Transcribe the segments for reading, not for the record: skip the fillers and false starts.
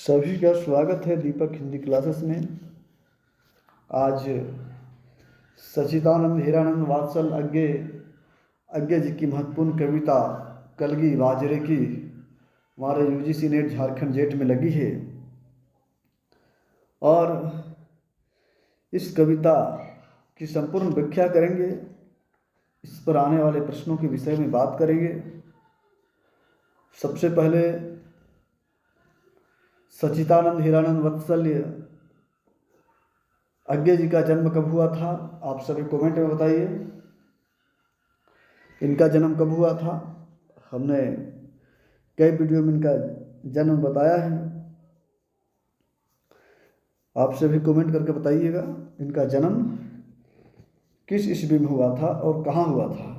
सभी का स्वागत है दीपक हिंदी क्लासेस में। आज सच्चिदानंद हीरानंद वात्सल अज्ञे जी की महत्वपूर्ण कविता कलगी बाजरे की हमारे यूजीसी नेट झारखंड जेट में लगी है और इस कविता की संपूर्ण व्याख्या करेंगे। इस पर आने वाले प्रश्नों के विषय में बात करेंगे। सबसे पहले सच्चिदानंद हीरानंद वात्सल्य अज्ञे जी का जन्म कब हुआ था, आप सभी कमेंट में बताइए। इनका जन्म कब हुआ था? हमने कई वीडियो में इनका जन्म बताया है। आप सभी कमेंट करके बताइएगा इनका जन्म किस ईस्वी में हुआ था और कहाँ हुआ था।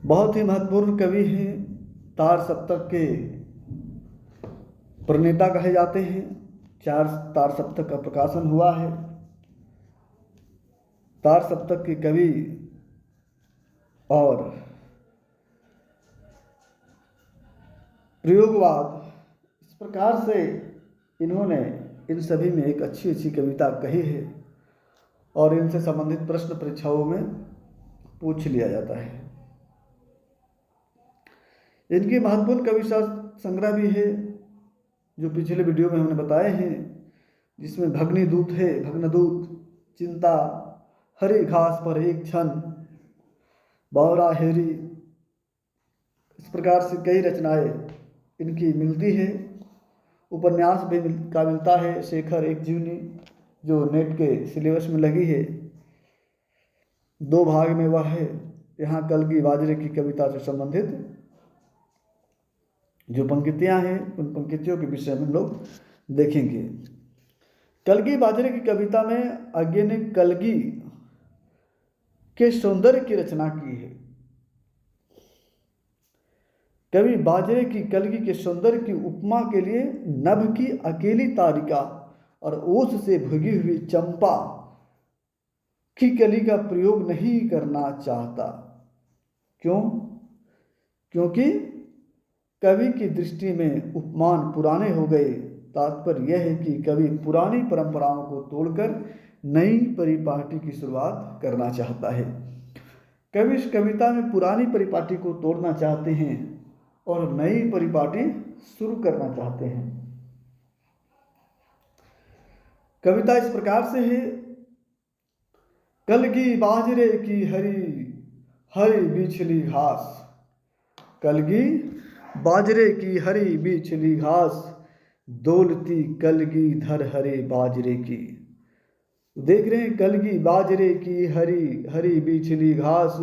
बहुत ही महत्वपूर्ण कवि हैं, तार सप्तक के प्रणेता कहे जाते हैं। 4 तार सप्तक का प्रकाशन हुआ है। तार सप्तक के कवि और प्रयोगवाद, इस प्रकार से इन्होंने इन सभी में एक अच्छी कविता कही है और इनसे संबंधित प्रश्न परीक्षाओं में पूछ लिया जाता है। इनकी महत्वपूर्ण कविता संग्रह भी है जो पिछले वीडियो में हमने बताए हैं, जिसमें भग्निदूत है, भग्नदूत, चिंता, हरी घास पर एक क्षण, बावरा हेरी, इस प्रकार से कई रचनाएं इनकी मिलती है। उपन्यास भी मिलता है, शेखर एक जीवनी, जो नेट के सिलेबस में लगी है। 2 भाग में वह है। यहाँ कलगी बाजरे की कविता से संबंधित जो पंक्तियाँ हैं उन पंक्तियों के विषय में हम लोग देखेंगे। कलगी बाजरे की कविता में अज्ञे ने कलगी के सौंदर्य की रचना की है। कवि बाजरे की कलगी के सौंदर्य की उपमा के लिए नभ की अकेली तारिका और ओस से भुगी हुई चंपा की कली का प्रयोग नहीं करना चाहता। क्यों? क्योंकि कवि की दृष्टि में उपमान पुराने हो गए। तात्पर्य यह है कि कवि पुरानी परंपराओं को तोड़कर नई परिपाटी की शुरुआत करना चाहता है। कवि इस कविता में पुरानी परिपाटी को तोड़ना चाहते हैं और नई परिपाटी शुरू करना चाहते हैं। कविता इस प्रकार से है। कलगी बाजरे की हरी बिछली घास, कलगी बाजरे की हरी बिछली घास, दौलती कलगी धर हरे बाजरे की। देख रहे हैं, कलगी बाजरे की हरी बिछली घास,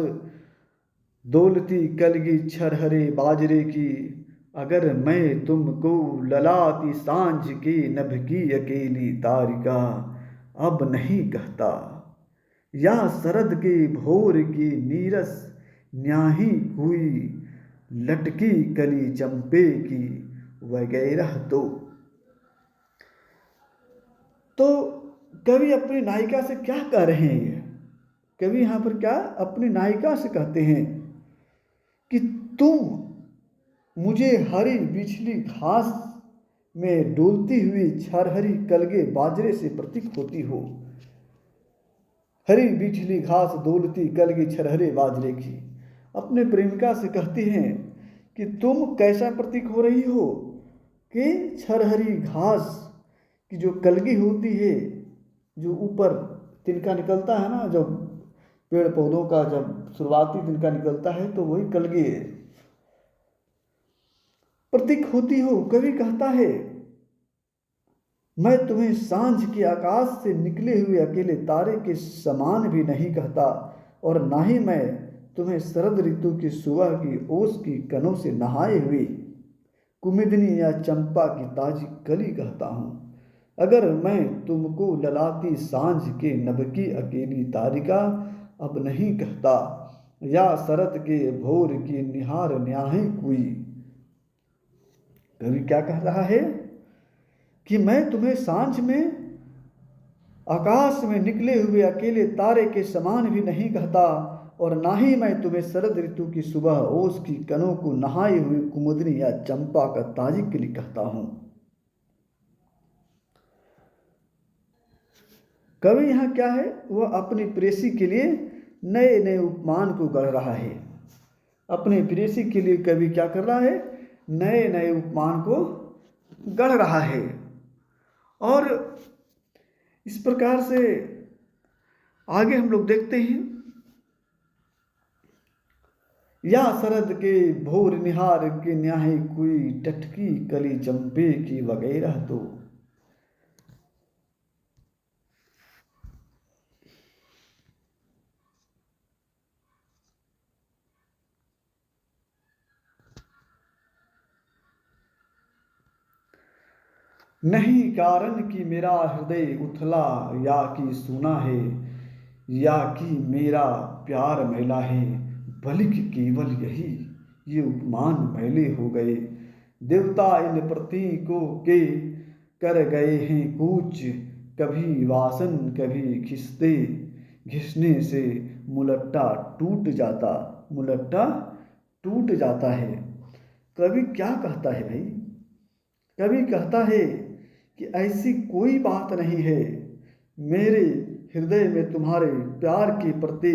दौलती कलगी छर हरे बाजरे की। अगर मैं तुमको ललाती सांझ के नभ की अकेली तारिका अब नहीं कहता, या शरद के भोर की नीरस न्याही हुई लटकी कली चंपे की वगैरह। तो कवि अपनी नायिका से क्या कह रहे हैं? कवि यहाँ पर क्या अपनी नायिका से कहते हैं कि तुम मुझे हरी बिछली घास में डोलती हुई छरहरी कलगे बाजरे से प्रतीक होती हो। हरी बिछली घास, डोलती कलगे छरहरे बाजरे की। अपने प्रेमिका से कहती हैं कि तुम कैसा प्रतीक हो रही हो कि छरहरी घास की जो कलगी होती है, जो ऊपर तिनका निकलता है ना, जब पेड़ पौधों का जब शुरुआती तिनका निकलता है तो वही कलगी है, प्रतीक होती हो। कवि कहता है, मैं तुम्हें सांझ के आकाश से निकले हुए अकेले तारे के समान भी नहीं कहता, और ना ही मैं तुम्हें शरद ऋतु की सुबह की ओस की कनों से नहाए हुए कुमुदिनी या चंपा की ताजी कली कहता हूँ। अगर मैं तुमको ललाती सांझ के नभ की अकेली तारिका अब नहीं कहता, या शरद के भोर की निहार न्याही कोई। कवि क्या कह रहा है कि मैं तुम्हें सांझ में आकाश में निकले हुए अकेले तारे के समान भी नहीं कहता, और ना ही मैं तुम्हें शरद ऋतु की सुबह ओस की कनों को नहाई हुई कुमुदनी या चंपा का ताजिक के लिए कहता हूं। कवि यहाँ क्या है, वह अपनी प्रेसी के लिए नए नए उपमान को गढ़ रहा है। अपने प्रेसी के लिए कवि क्या कर रहा है, नए नए उपमान को गढ़ रहा है। और इस प्रकार से आगे हम लोग देखते हैं, या शरद के भोर निहार के न्याय कोई टटकी कली चंपे की वगैरह। तो नहीं कारण कि मेरा हृदय उथला या कि सूना है, या कि मेरा प्यार मैला है, बल्कि केवल यही ये उपमान मैले हो गए। देवता इन प्रतीकों के कर गए हैं कूच, कभी वासन कभी घिसते, घिसने से मुलट्टा टूट जाता है। कवि क्या कहता है भाई, कवि कहता है कि ऐसी कोई बात नहीं है, मेरे हृदय में तुम्हारे प्यार के प्रति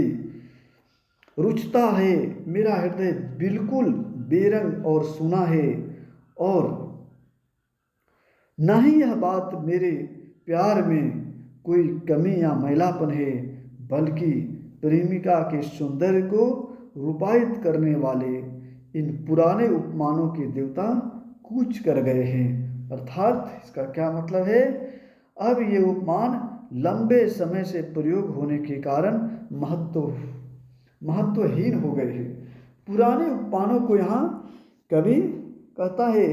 रुचता है। मेरा हृदय बिल्कुल बेरंग और सूना है, और ना ही यह बात मेरे प्यार में कोई कमी या मैलापन है, बल्कि प्रेमिका के सौंदर्य को रूपायित करने वाले इन पुराने उपमानों के देवता कूच कर गए हैं। अर्थात इसका क्या मतलब है, अब ये उपमान लंबे समय से प्रयोग होने के कारण महत्वहीन हो गए हैं। पुराने उपमानों को यहाँ कवि कहता है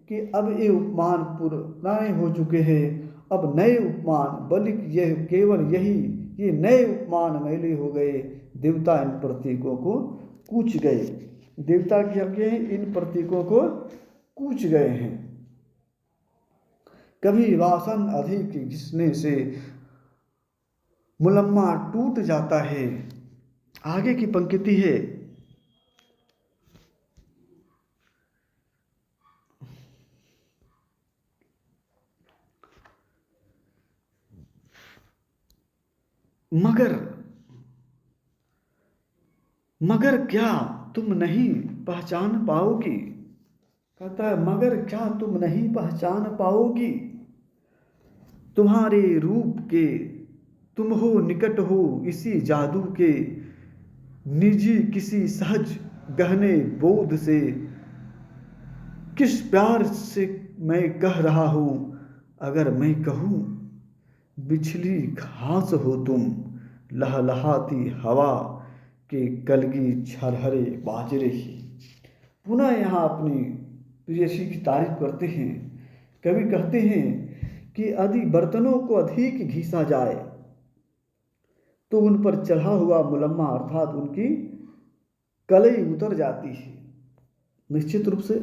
कि अब ये उपमान पुराने हो चुके हैं, अब नए उपमान, बल्कि यह केवल यही ये नए उपमान मैले हो गए। देवता इन प्रतीकों को कूच गए, देवता क्या किए हैं, इन प्रतीकों को कूच गए हैं। कभी वासन अधिक घिसने से मुलम्मा टूट जाता है। आगे की पंक्ति है, मगर क्या तुम नहीं पहचान पाओगी। कहता है मगर क्या तुम नहीं पहचान पाओगी, तुम्हारे रूप के तुम हो निकट हो इसी जादू के, निजी किसी सहज गहने बोध से, किस प्यार से मैं कह रहा हूं। अगर मैं कहूं बिछली घास हो तुम, लहलहाती हवा के कलगी छरहरे बाजरे ही। पुनः यहाँ अपनी प्रेयसी की तारीफ करते हैं। कवि कहते हैं कि यदि बर्तनों को अधिक घिसा जाए तो उन पर चढ़ा हुआ मुलम्मा अर्थात उनकी कलई उतर जाती है। निश्चित रूप से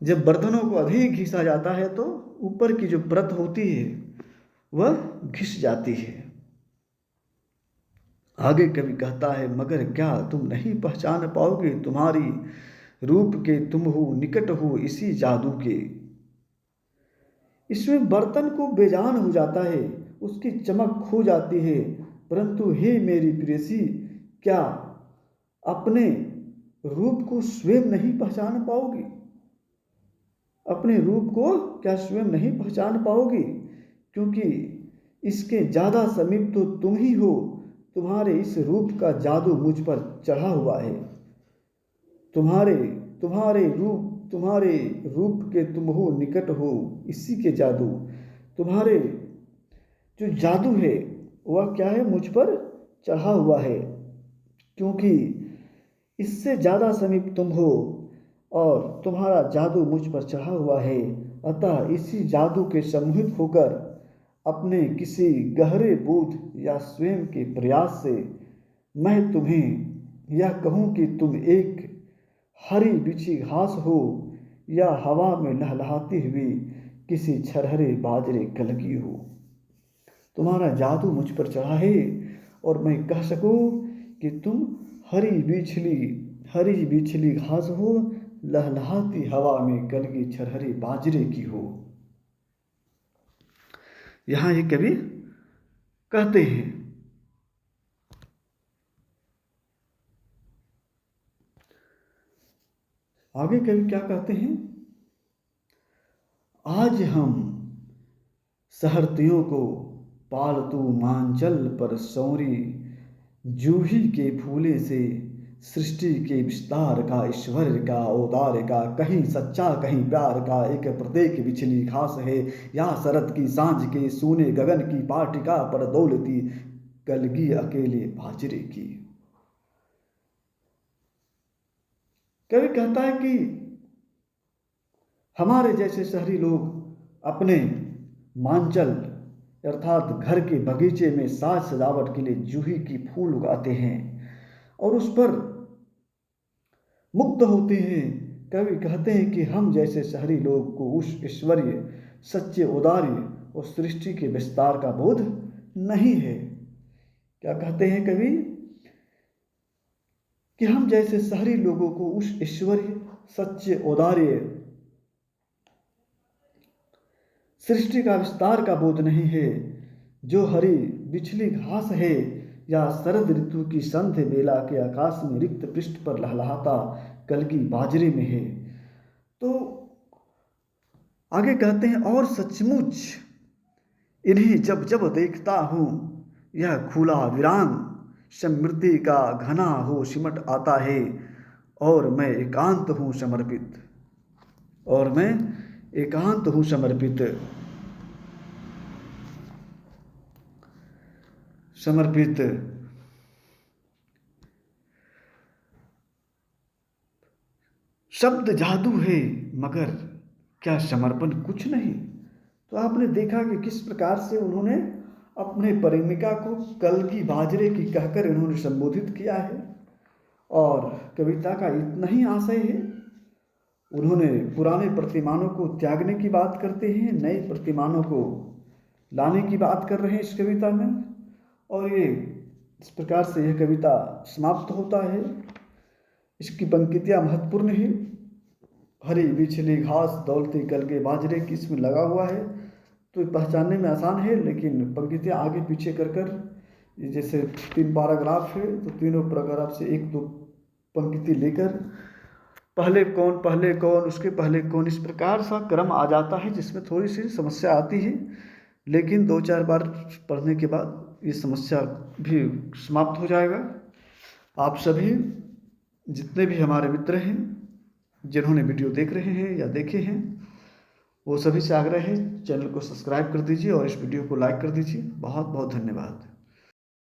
जब बर्तनों को अधिक घिसा जाता है तो ऊपर की जो परत होती है वह घिस जाती है। आगे कवि कहता है मगर क्या तुम नहीं पहचान पाओगे, तुम्हारी रूप के तुम हो निकट हो इसी जादू के। इसमें बर्तन को बेजान हो जाता है, उसकी चमक खो जाती है, परंतु हे मेरी प्रेयसी, क्या अपने रूप को स्वयं नहीं पहचान पाओगी। अपने रूप को क्या स्वयं नहीं पहचान पाओगी, क्योंकि इसके ज़्यादा समीप तो तुम ही हो। तुम्हारे इस रूप का जादू मुझ पर चढ़ा हुआ है। तुम्हारे रूप के तुम हो निकट हो इसी के जादू, तुम्हारे जो जादू है वह क्या है, मुझ पर चढ़ा हुआ है, क्योंकि इससे ज़्यादा समीप तुम हो और तुम्हारा जादू मुझ पर चढ़ा हुआ है। अतः इसी जादू के सम्मोहित होकर अपने किसी गहरे बोध या स्वयं के प्रयास से मैं तुम्हें यह कहूँ कि तुम एक हरी बिछी घास हो या हवा में लहलहाती हुई किसी छरहरे बाजरे कलगी हो। तुम्हारा जादू मुझ पर चढ़ा है और मैं कह सकूँ कि तुम हरी बिछली घास हो, लहलहाती हवा में कलगी छरहरी बाजरे की हो। यहाँ ये कवि कहते हैं। आगे कवि क्या कहते हैं? आज हम सहरतियों को पालतू मांचल पर सौरी, जूही के फूले से सृष्टि के विस्तार का, ईश्वर का औदार्य का, कहीं सच्चा कहीं प्यार का एक प्रत्येक बिछली घास है, या शरद की सांझ के सूने गगन की पाटिका पर दौलती कलगी अकेले बाजरे की। कवि कहता है कि हमारे जैसे शहरी लोग अपने मांचल अर्थात घर के बगीचे में साज सजावट के लिए जूही की फूल उगाते हैं और उस पर मुग्ध होते हैं। कवि कहते हैं कि हम जैसे शहरी लोग को उस ऐश्वर्य, सच्चे औदार्य और सृष्टि के विस्तार का बोध नहीं है। क्या कहते हैं कवि? कि हम जैसे शहरी लोगों को उस ऐश्वर्य, सच्चे औदार्य, सृष्टि का विस्तार का बोध नहीं है, जो हरी बिछली घास है या शरद ऋतु की संध्य बेला के आकाश में रिक्त पृष्ठ पर लहलहाता कलगी बाजरे में है। तो आगे कहते हैं, और सचमुच इन्हें जब जब देखता हूँ, यह खुला वीरान समृद्धि का घना हो सिमट आता है, और मैं एकांत हूँ समर्पित, और मैं एकांत हूँ समर्पित। शब्द जादू है मगर क्या समर्पण कुछ नहीं। तो आपने देखा कि किस प्रकार से उन्होंने अपने प्रेमिका को कलगी बाजरे की कहकर इन्होंने संबोधित किया है। और कविता का इतना ही आशय है, उन्होंने पुराने प्रतिमानों को त्यागने की बात करते हैं, नए प्रतिमानों को लाने की बात कर रहे हैं इस कविता में। और ये इस प्रकार से यह कविता समाप्त होता है। इसकी पंक्तियाँ महत्वपूर्ण है। हरी बिछली घास दौलती कलगे बाजरे की इसमें लगा हुआ है, तो पहचानने में आसान है। लेकिन पंक्तियाँ आगे पीछे कर जैसे 3 पैराग्राफ है, तो तीनों पैराग्राफ से 1-2 पंक्ति लेकर पहले कौन उसके पहले कौन, इस प्रकार सा क्रम आ जाता है, जिसमें थोड़ी सी समस्या आती है। लेकिन 2-4 बार पढ़ने के बाद ये समस्या भी समाप्त हो जाएगा। आप सभी जितने भी हमारे मित्र हैं, जिन्होंने वीडियो देख रहे हैं या देखे हैं, वो सभी से आग्रह है चैनल को सब्सक्राइब कर दीजिए और इस वीडियो को लाइक कर दीजिए। बहुत बहुत धन्यवाद।